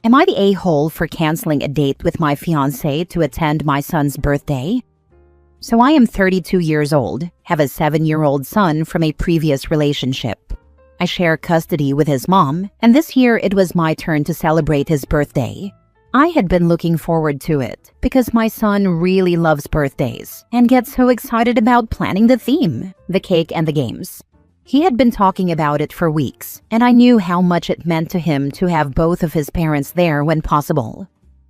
Am I the a-hole for canceling a date with my fiancé to attend my son's birthday? So I am 32 years old, have a 7-year-old son from a previous relationship. I share custody with his mom, and this year it was my turn to celebrate his birthday. I had been looking forward to it because my son really loves birthdays and gets so excited about planning the theme, the cake and the games. He had been talking about it for weeks, and I knew how much it meant to him to have both of his parents there when possible.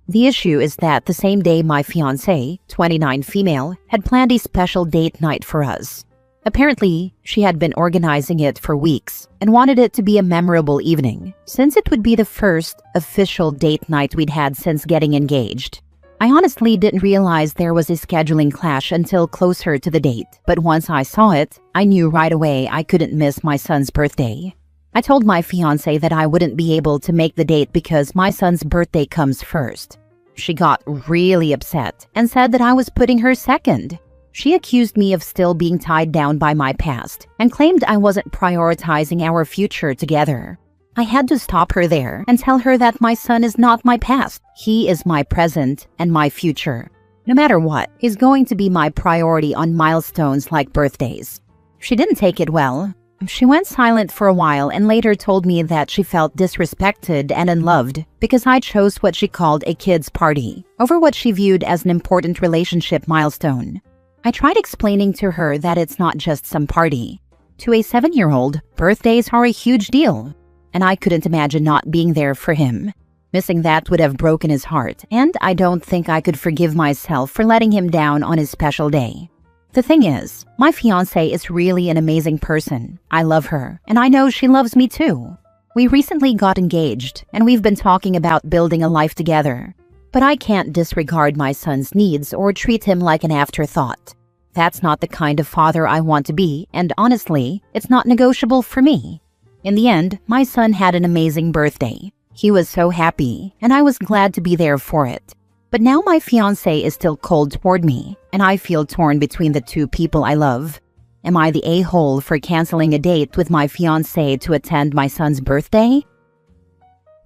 The issue is that the same day my fiancée, 29 female, had planned a special date night for us. Apparently, she had been organizing it for weeks and wanted it to be a memorable evening, since it would be the first official date night we'd had since getting engaged. I honestly didn't realize there was a scheduling clash until closer to the date, but once I saw it, I knew right away I couldn't miss my son's birthday. I told my fiancé that I wouldn't be able to make the date because my son's birthday comes first. She got really upset and said that I was putting her second. She accused me of still being tied down by my past and claimed I wasn't prioritizing our future together. I had to stop her there and tell her that my son is not my past. He is my present and my future. No matter what, he's going to be my priority on milestones like birthdays. She didn't take it well. She went silent for a while and later told me that she felt disrespected and unloved because I chose what she called a kid's party over what she viewed as an important relationship milestone. I tried explaining to her that it's not just some party. To a 7-year-old, birthdays are a huge deal, and I couldn't imagine not being there for him. Missing that would have broken his heart, and I don't think I could forgive myself for letting him down on his special day. The thing is, my fiancé is really an amazing person. I love her, and I know she loves me too. We recently got engaged, and we've been talking about building a life together. But I can't disregard my son's needs or treat him like an afterthought. That's not the kind of father I want to be, and honestly, it's not negotiable for me. In the end, my son had an amazing birthday. He was so happy, and I was glad to be there for it. But now my fiancé is still cold toward me, and I feel torn between the two people I love. Am I the a-hole for canceling a date with my fiancé to attend my son's birthday?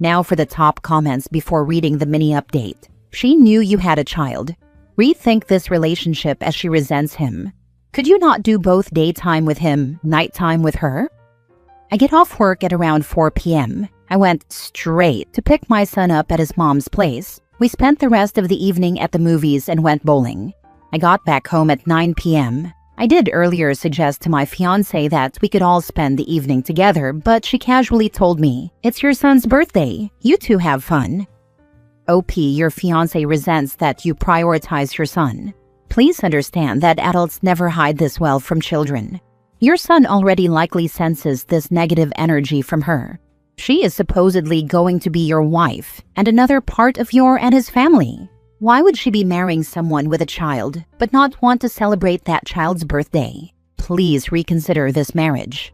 Now for the top comments before reading the mini update. She knew you had a child. Rethink this relationship as she resents him. Could you not do both daytime with him, nighttime with her? I get off work at around 4 p.m. I went straight to pick my son up at his mom's place. We spent the rest of the evening at the movies and went bowling. I got back home at 9 p.m. I did earlier suggest to my fiancé that we could all spend the evening together, but she casually told me, "It's your son's birthday. You two have fun." OP, your fiancé resents that you prioritize your son. Please understand that adults never hide this well from children. Your son already likely senses this negative energy from her. She is supposedly going to be your wife and another part of your and his family. Why would she be marrying someone with a child but not want to celebrate that child's birthday? Please reconsider this marriage.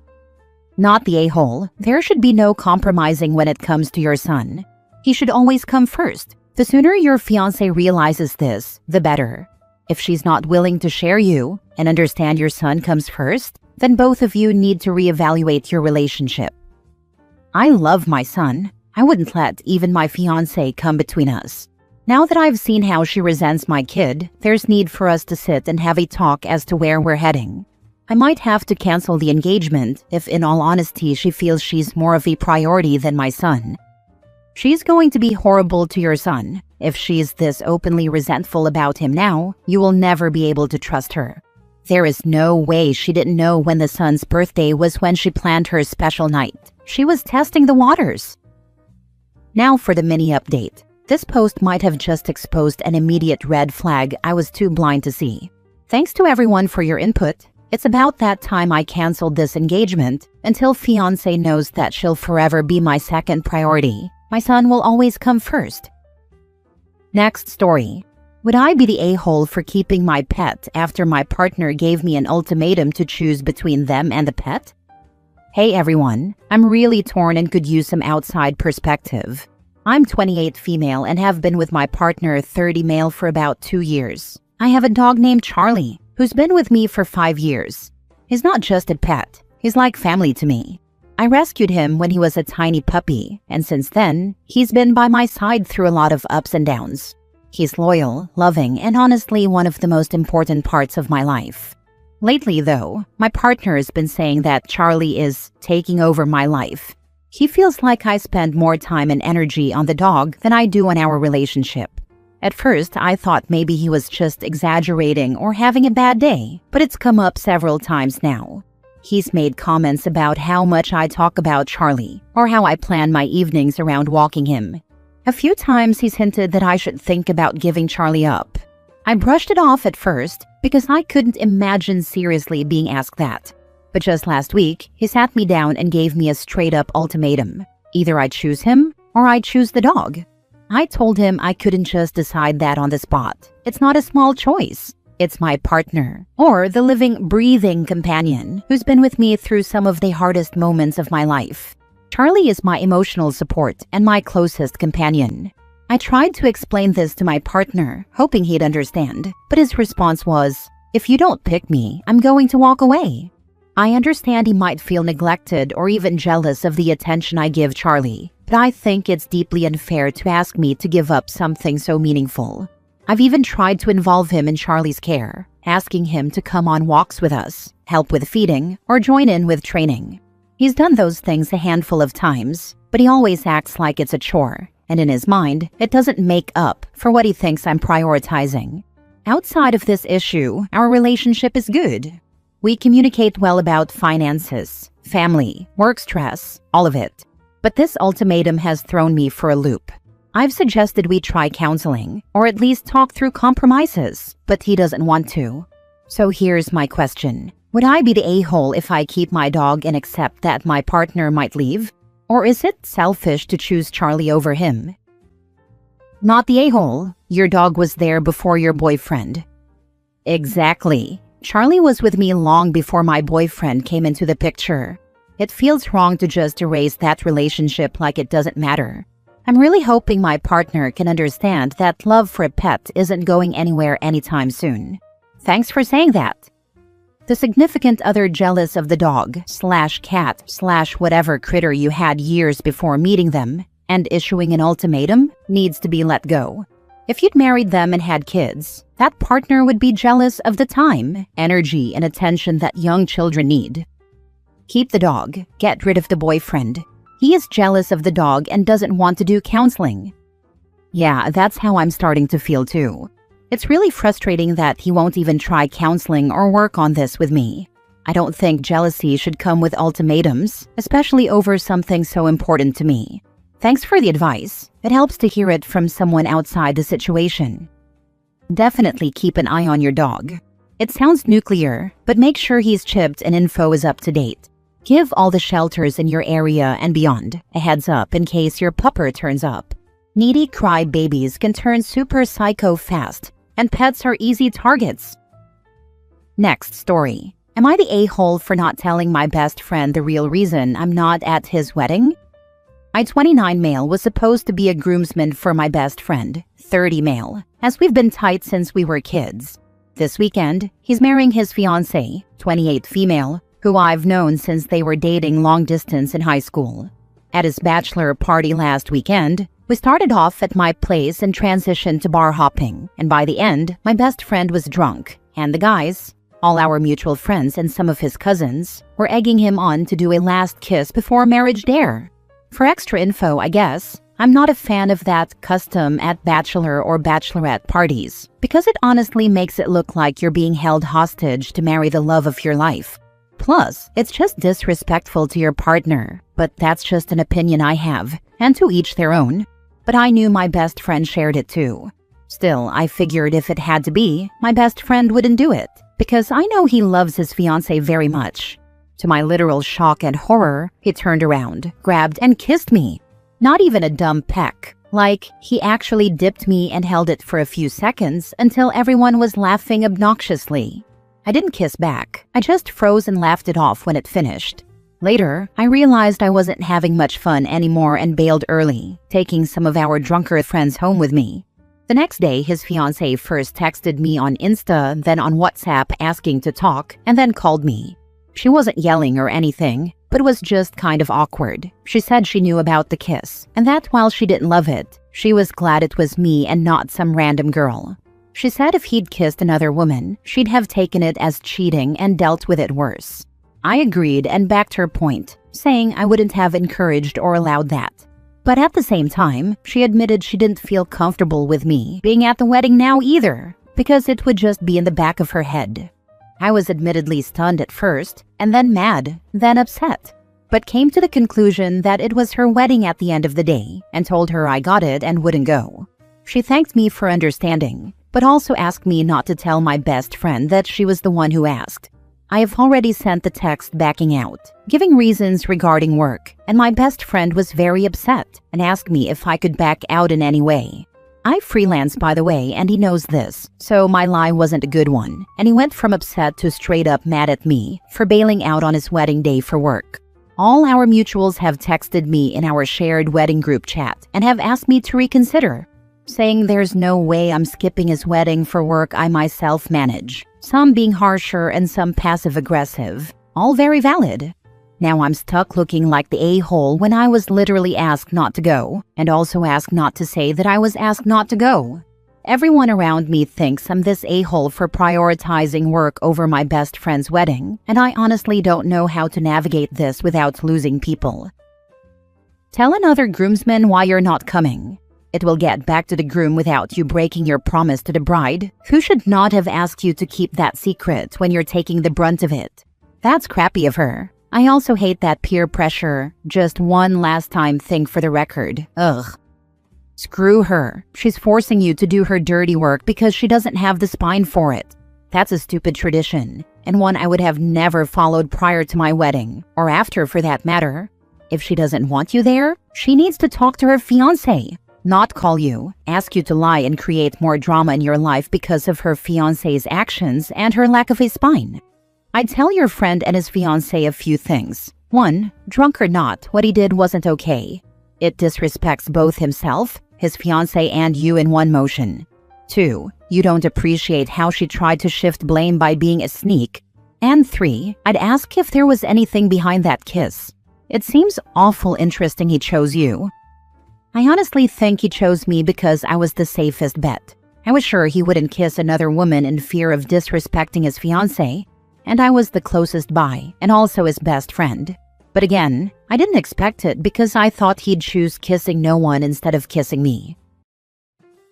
Not the a-hole. There should be no compromising when it comes to your son. He should always come first. The sooner your fiancé realizes this, the better. If she's not willing to share you and understand your son comes first, then both of you need to reevaluate your relationship. I love my son. I wouldn't let even my fiancé come between us. Now that I've seen how she resents my kid, there's need for us to sit and have a talk as to where we're heading. I might have to cancel the engagement if in all honesty she feels she's more of a priority than my son. She's going to be horrible to your son. If she's this openly resentful about him now, you will never be able to trust her. There is no way she didn't know when the son's birthday was when she planned her special night. She was testing the waters. Now for the mini update. This post might have just exposed an immediate red flag I was too blind to see. Thanks to everyone for your input. It's about that time I canceled this engagement until fiancé knows that she'll forever be my second priority. My son will always come first. Next story. Would I be the a-hole for keeping my pet after my partner gave me an ultimatum to choose between them and the pet? Hey everyone, I'm really torn and could use some outside perspective. I'm 28 female and have been with my partner 30 male for about 2 years. I have a dog named Charlie, who's been with me for 5 years. He's not just a pet, he's like family to me. I rescued him when he was a tiny puppy, and since then, he's been by my side through a lot of ups and downs. He's loyal, loving, and honestly one of the most important parts of my life. Lately, though, my partner has been saying that Charlie is taking over my life. He feels like I spend more time and energy on the dog than I do on our relationship. At first, I thought maybe he was just exaggerating or having a bad day, but it's come up several times now. He's made comments about how much I talk about Charlie, or how I plan my evenings around walking him. A few times he's hinted that I should think about giving Charlie up. I brushed it off at first because I couldn't imagine seriously being asked that. But just last week, he sat me down and gave me a straight-up ultimatum. Either I choose him, or I choose the dog. I told him I couldn't just decide that on the spot. It's not a small choice. It's my partner, or the living, breathing companion who's been with me through some of the hardest moments of my life. Charlie is my emotional support and my closest companion. I tried to explain this to my partner, hoping he'd understand, but his response was, "If you don't pick me, I'm going to walk away." I understand he might feel neglected or even jealous of the attention I give Charlie, but I think it's deeply unfair to ask me to give up something so meaningful. I've even tried to involve him in Charlie's care, asking him to come on walks with us, help with feeding, or join in with training. He's done those things a handful of times, but he always acts like it's a chore, and in his mind, it doesn't make up for what he thinks I'm prioritizing. Outside of this issue, our relationship is good. We communicate well about finances, family, work stress, all of it. But this ultimatum has thrown me for a loop. I've suggested we try counseling, or at least talk through compromises, but he doesn't want to. So here's my question. Would I be the a-hole if I keep my dog and accept that my partner might leave? Or is it selfish to choose Charlie over him? Not the a-hole. Your dog was there before your boyfriend. Exactly. Charlie was with me long before my boyfriend came into the picture. It feels wrong to just erase that relationship like it doesn't matter. I'm really hoping my partner can understand that love for a pet isn't going anywhere anytime soon. Thanks for saying that. The significant other jealous of the dog/cat/whatever critter you had years before meeting them and issuing an ultimatum needs to be let go. If you'd married them and had kids, that partner would be jealous of the time, energy, and attention that young children need. Keep the dog. Get rid of the boyfriend. He is jealous of the dog and doesn't want to do counseling. Yeah, that's how I'm starting to feel too. It's really frustrating that he won't even try counseling or work on this with me. I don't think jealousy should come with ultimatums, especially over something so important to me. Thanks for the advice. It helps to hear it from someone outside the situation. Definitely keep an eye on your dog. It sounds nuclear, but make sure he's chipped and info is up to date. Give all the shelters in your area and beyond a heads up in case your pupper turns up. Needy cry babies can turn super psycho fast, and pets are easy targets. Next story. Am I the a-hole for not telling my best friend the real reason I'm not at his wedding? My 29 male was supposed to be a groomsman for my best friend, 30 male, as we've been tight since we were kids. This weekend, he's marrying his fiancée, 28 female, who I've known since they were dating long distance in high school. At his bachelor party last weekend, we started off at my place and transitioned to bar hopping, and by the end, my best friend was drunk, and the guys, all our mutual friends and some of his cousins, were egging him on to do a last kiss before marriage dare. For extra info, I guess, I'm not a fan of that custom at bachelor or bachelorette parties, because it honestly makes it look like you're being held hostage to marry the love of your life. Plus, it's just disrespectful to your partner, but that's just an opinion I have, and to each their own. But I knew my best friend shared it too. Still, I figured if it had to be, my best friend wouldn't do it, because I know he loves his fiancée very much. To my literal shock and horror, he turned around, grabbed, and kissed me. Not even a dumb peck. Like, he actually dipped me and held it for a few seconds until everyone was laughing obnoxiously. I didn't kiss back. I just froze and laughed it off when it finished. Later, I realized I wasn't having much fun anymore and bailed early, taking some of our drunker friends home with me. The next day, his fiancée first texted me on Insta, then on WhatsApp asking to talk, and then called me. She wasn't yelling or anything, but was just kind of awkward. She said she knew about the kiss, and that while she didn't love it, she was glad it was me and not some random girl. She said if he'd kissed another woman, she'd have taken it as cheating and dealt with it worse. I agreed and backed her point, saying I wouldn't have encouraged or allowed that. But at the same time, she admitted she didn't feel comfortable with me being at the wedding now either, because it would just be in the back of her head. I was admittedly stunned at first, and then mad, then upset, but came to the conclusion that it was her wedding at the end of the day and told her I got it and wouldn't go. She thanked me for understanding, but also asked me not to tell my best friend that she was the one who asked. I have already sent the text backing out, giving reasons regarding work, and my best friend was very upset and asked me if I could back out in any way. I freelance, by the way, and he knows this, so my lie wasn't a good one, and he went from upset to straight up mad at me for bailing out on his wedding day for work. All our mutuals have texted me in our shared wedding group chat and have asked me to reconsider, saying there's no way I'm skipping his wedding for work I myself manage, some being harsher and some passive-aggressive, all very valid. Now I'm stuck looking like the a-hole when I was literally asked not to go, and also asked not to say that I was asked not to go. Everyone around me thinks I'm this a-hole for prioritizing work over my best friend's wedding, and I honestly don't know how to navigate this without losing people. Tell another groomsman why you're not coming. It will get back to the groom without you breaking your promise to the bride, who should not have asked you to keep that secret when you're taking the brunt of it. That's crappy of her. I also hate that peer pressure, just one last time thing for the record. Ugh. Screw her. She's forcing you to do her dirty work because she doesn't have the spine for it. That's a stupid tradition, and one I would have never followed prior to my wedding, or after for that matter. If she doesn't want you there, she needs to talk to her fiancé, not call you, ask you to lie and create more drama in your life because of her fiancé's actions and her lack of a spine. I'd tell your friend and his fiancé a few things. 1. Drunk or not, what he did wasn't okay. It disrespects both himself, his fiancé, and you in one motion. 2. You don't appreciate how she tried to shift blame by being a sneak. And 3. I'd ask if there was anything behind that kiss. It seems awful interesting he chose you. I honestly think he chose me because I was the safest bet. I was sure he wouldn't kiss another woman in fear of disrespecting his fiancé, and I was the closest by, and also his best friend. But again, I didn't expect it because I thought he'd choose kissing no one instead of kissing me.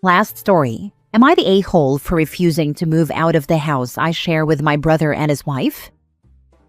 Last story. Am I the a-hole for refusing to move out of the house I share with my brother and his wife?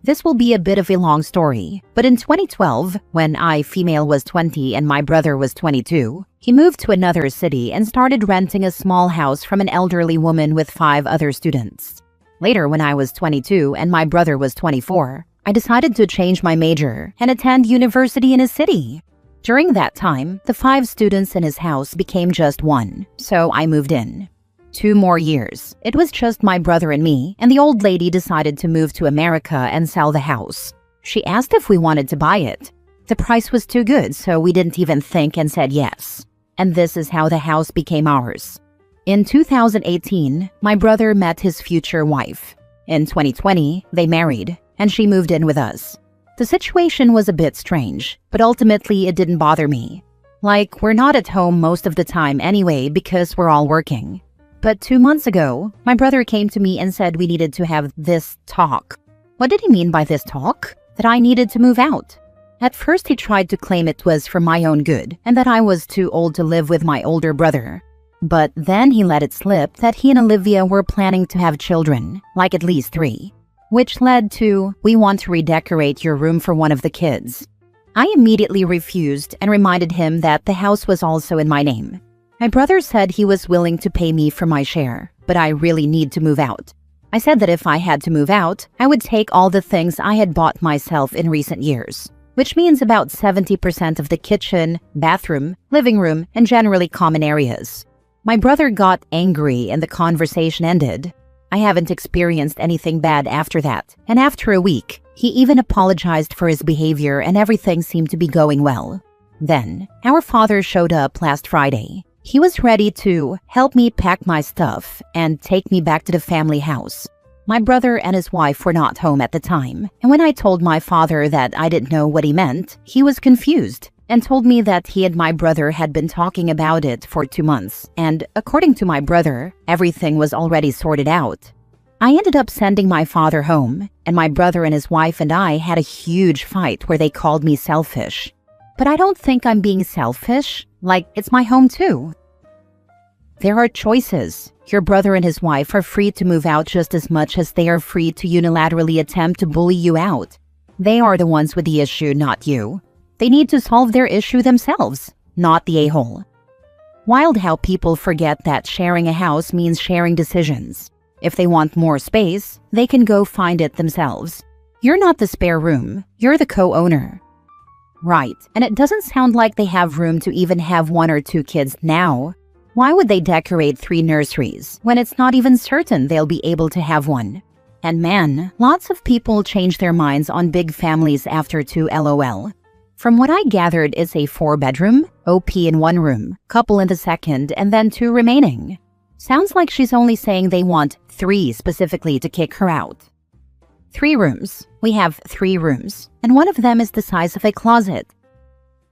This will be a bit of a long story, but in 2012, when I, female, was 20 and my brother was 22, he moved to another city and started renting a small house from an elderly woman with 5 other students. Later, when I was 22 and my brother was 24, I decided to change my major and attend university in his city. During that time, the 5 students in his house became just 1, so I moved in. 2 more years. It was just my brother and me, and the old lady decided to move to America and sell the house. She asked if we wanted to buy it. The price was too good, so we didn't even think and said yes. And this is how the house became ours. In 2018, my brother met his future wife. In 2020, they married, and she moved in with us. The situation was a bit strange, but ultimately it didn't bother me. Like, we're not at home most of the time anyway because we're all working. But 2 months ago, my brother came to me and said we needed to have this talk. What did he mean by this talk? That I needed to move out. At first he tried to claim it was for my own good and that I was too old to live with my older brother. But then he let it slip that he and Olivia were planning to have children, like at least 3. Which led to, we want to redecorate your room for one of the kids. I immediately refused and reminded him that the house was also in my name. My brother said he was willing to pay me for my share, but I really need to move out. I said that if I had to move out, I would take all the things I had bought myself in recent years, which means about 70% of the kitchen, bathroom, living room, and generally common areas. My brother got angry and the conversation ended. I haven't experienced anything bad after that, and after a week, he even apologized for his behavior and everything seemed to be going well. Then, our father showed up last Friday. He was ready to help me pack my stuff and take me back to the family house. My brother and his wife were not home at the time, and when I told my father that I didn't know what he meant, he was confused and told me that he and my brother had been talking about it for 2 months, and according to my brother, everything was already sorted out. I ended up sending my father home, and my brother and his wife and I had a huge fight where they called me selfish. But I don't think I'm being selfish, like it's my home too. There are choices. Your brother and his wife are free to move out just as much as they are free to unilaterally attempt to bully you out. They are the ones with the issue, not you. They need to solve their issue themselves, not the a-hole. Wild how people forget that sharing a house means sharing decisions. If they want more space, they can go find it themselves. You're not the spare room, you're the co-owner. Right, and it doesn't sound like they have room to even have 1 or 2 kids now. Why would they decorate 3 nurseries when it's not even certain they'll be able to have one? And man, lots of people change their minds on big families after 2 LOL. From what I gathered, it's a 4-bedroom, OP in 1 room, couple in the second, and then 2 remaining. Sounds like she's only saying they want 3 specifically to kick her out. 3 rooms. We have 3 rooms, and one of them is the size of a closet.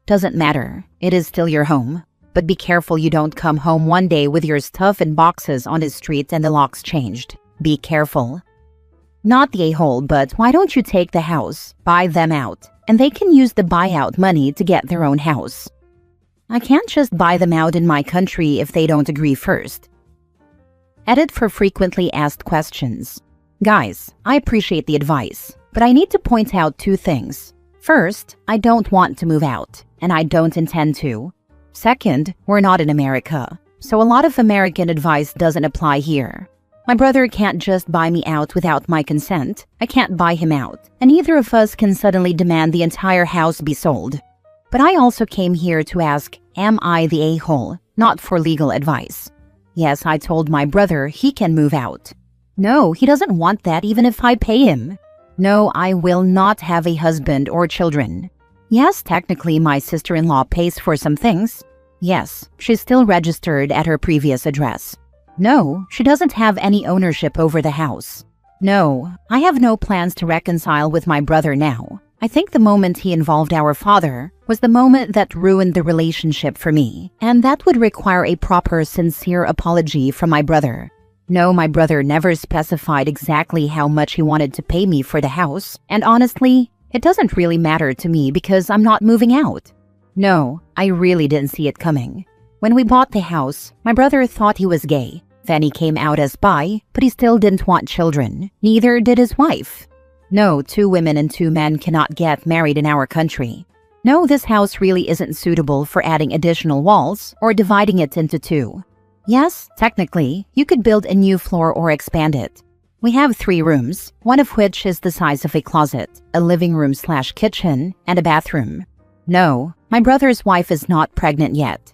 Doesn't matter. It is still your home. But be careful you don't come home one day with your stuff in boxes on the street and the locks changed. Be careful. Not the a-hole, but why don't you take the house, buy them out, and they can use the buyout money to get their own house. I can't just buy them out in my country if they don't agree first. Edit for frequently asked questions. Guys, I appreciate the advice, but I need to point out 2 things. First, I don't want to move out, and I don't intend to. Second, we're not in America, so a lot of American advice doesn't apply here. My brother can't just buy me out without my consent. I can't buy him out, and neither of us can suddenly demand the entire house be sold. But I also came here to ask, am I the a-hole, not for legal advice. Yes, I told my brother he can move out. No, he doesn't want that even if I pay him. No, I will not have a husband or children. Yes, technically my sister-in-law pays for some things. Yes, she's still registered at her previous address. No, she doesn't have any ownership over the house. No, I have no plans to reconcile with my brother now. I think the moment he involved our father was the moment that ruined the relationship for me, and that would require a proper, sincere apology from my brother. No, my brother never specified exactly how much he wanted to pay me for the house, and honestly, it doesn't really matter to me because I'm not moving out. No, I really didn't see it coming. When we bought the house, my brother thought he was gay. Then he came out as bi, but he still didn't want children. Neither did his wife. No, 2 women and 2 men cannot get married in our country. No, this house really isn't suitable for adding additional walls or dividing it into 2. Yes, technically, you could build a new floor or expand it. We have 3 rooms, one of which is the size of a closet, a living room/kitchen, and a bathroom. No, my brother's wife is not pregnant yet.